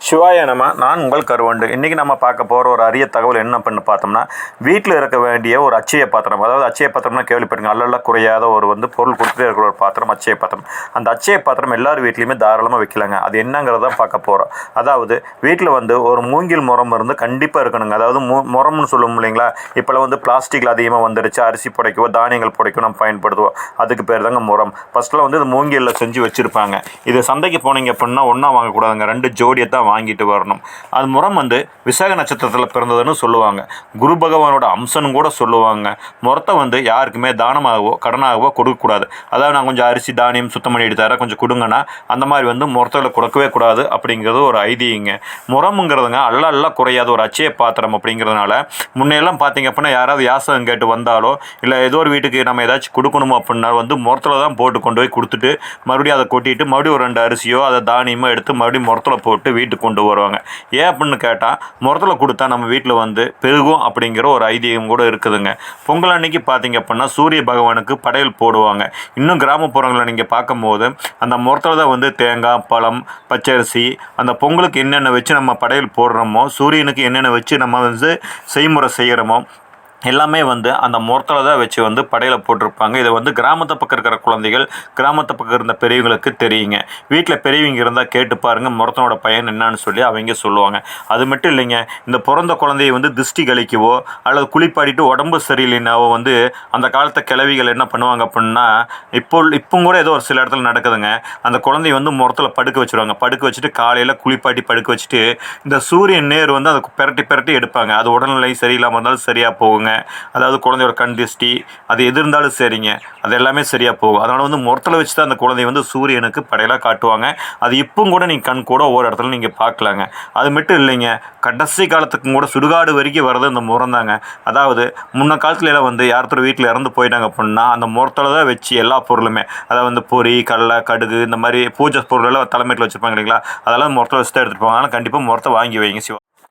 சிவாய நம. நான் உங்கள் கருவண்டு. இன்றைக்கி நம்ம பார்க்க போகிற ஒரு அரிய தகவல் என்ன பண்ணு பார்த்தோம்னா, வீட்டில் இருக்க வேண்டிய ஒரு அச்சய பாத்திரம். அதாவது அச்சய பாத்திரம்னா கேள்விப்பட்டிருங்க, அல்ல குறையாத ஒரு பொருள் கொடுத்துட்டே இருக்கிற ஒரு பாத்திரம் அச்சய பாத்திரம். அந்த அச்சய பாத்திரம் எல்லார் வீட்லேயுமே தாராளமாக வைக்கலாங்க. அது என்னங்கிறத பார்க்க போகிறோம். அதாவது வீட்டில் ஒரு மூங்கில் முறம் இருந்து கண்டிப்பாக இருக்கணுங்க. அதாவது முறம்னு சொல்லுவோம் இல்லைங்களா. இப்போலாம் பிளாஸ்டிக்கில் அதிகமாக வந்துடுச்சு. அரிசி புடைக்கவோ தானியங்கள் புடைக்கவோ நம்ம பயன்படுத்துவோம். அதுக்கு பேர் தாங்க முறம். ஃபஸ்ட்டில் இது மூங்கிலில் செஞ்சு வச்சுருப்பாங்க. இது சந்தைக்கு போனீங்க அப்படின்னா ஒன்றா வாங்கக்கூடாதுங்க, 2 ஜோடியை தான் வாங்கிட்டு வரணும். அது முறம் விசாக நட்சத்திரத்தில் பிறந்ததுன்னு சொல்லுவாங்க. குரு பகவானோட அம்சன்னு கூட சொல்லுவாங்க. முறத்தை யாருக்குமே தானமாகவோ கடனாகவோ கொடுக்கக்கூடாது. அதாவது நான் கொஞ்சம் அரிசி தானியம் சுத்தம் பண்ணிட்டு தர கொஞ்சம் கொடுங்கன்னா அந்த மாதிரி முறத்தில் கொடுக்கவே கூடாது அப்படிங்கிறது ஒரு ஐதீகங்க. முறமுங்கிறதுங்க அல்ல குறையாத ஒரு அச்சய பாத்திரம் அப்படிங்கிறதுனால முன்னையெல்லாம் பார்த்தீங்க அப்படின்னா யாராவது யாசகம் கேட்டு வந்தாலோ இல்லை ஏதோ ஒரு வீட்டுக்கு நம்ம ஏதாச்சும் கொடுக்கணுமோ அப்படின்னா முறத்தில் தான் போட்டு கொண்டு போய் கொடுத்துட்டு மறுபடியும் அதை கொட்டிட்டு மறுபடியும் ஒரு 2 அரிசியோ அதை தானியமோ எடுத்து மறுபடியும் முறத்தில் போட்டு வீட்டுக்கு கொண்டு வருவாங்க. ஏன் அப்படின்னு கேட்டால் முறத்தில் கொடுத்தா நம்ம வீட்டில் பெருகும் அப்படிங்கிற ஒரு ஐதீகம் கூட இருக்குதுங்க. பொங்கல் அன்னைக்கு பார்த்தீங்க அப்படின்னா சூரிய பகவானுக்கு படையல் போடுவாங்க. இன்னும் கிராமப்புறங்களில் நீங்கள் பார்க்கும்போது அந்த முறத்தில் தான் தேங்காய் பழம் பச்சரிசி அந்த பொங்கலுக்கு என்னென்ன வச்சு நம்ம படையல் போடுறோமோ, சூரியனுக்கு என்னென்ன வச்சு நம்ம செய்முறை செய்கிறோமோ எல்லாமே அந்த முறத்தில் தான் வச்சு படையில் போட்டிருப்பாங்க. இதை கிராமத்து பக்கம் இருக்கிற குழந்தைகள், கிராமத்து பக்கம் இருந்த பெரியவங்களுக்கு தெரியுங்க. வீட்டில் பெரியவங்க இருந்தால் கேட்டு பாருங்கள் முறத்தனோட பயன் என்னான்னு சொல்லி அவங்க சொல்லுவாங்க. அது மட்டும் இல்லைங்க, இந்த பிறந்த குழந்தைய திருஷ்டி கழிக்கவோ அல்லது குளிப்பாடிட்டு உடம்பு சரியில்லைனாவோ அந்த காலத்து கிழவிகள் என்ன பண்ணுவாங்க அப்படின்னா, இப்போ கூட ஏதோ ஒரு சில இடத்துல நடக்குதுங்க. அந்த குழந்தைய முறத்தில் படுக்க வச்சுருவாங்க. படுக்க வச்சுட்டு காலையில் குளிப்பாட்டி படுக்க வச்சுட்டு இந்த சூரியன் நேர் அதை பிரட்டி எடுப்பாங்க. அது உடல்நிலை சரியில்லாமல் இருந்தாலும் சரியாக போகுங்க. அதாவது குழந்தையோட கண் திருஷ்டி அது எது இருந்தாலும் சரிங்க, அது எல்லாமே சரியாக போகும். அதனால் முறத்தில் வச்சு தான் அந்த குழந்தைய சூரியனுக்கு படையலாக காட்டுவாங்க. அது இப்பவும் கூட நீங்கள் கண் கூட ஒவ்வொரு இடத்துல நீங்கள் பார்க்கலாங்க. அது மட்டும் இல்லைங்க, கடைசி காலத்துக்கும் கூட சுடுகாடு வரைக்கும் வர்றது இந்த முறம் தாங்க. அதாவது முன்ன காலத்துல எல்லாம் யார்த்தர் வீட்டில் இறந்து போயிட்டாங்க அப்படின்னா அந்த முறத்தில் தான் வச்சு எல்லா பொருளுமே, அதாவது பொரி கடலை கடுகு இந்த மாதிரி பூஜை பொருள் எல்லாம் தலைமையில் வச்சுருப்பாங்க இல்லைங்களா, அதெல்லாம் முறத்தில் வச்சு தான் எடுத்துகிட்டு போவாங்க. ஆனால் கண்டிப்பாக முறத்தை வாங்கி வைங்க.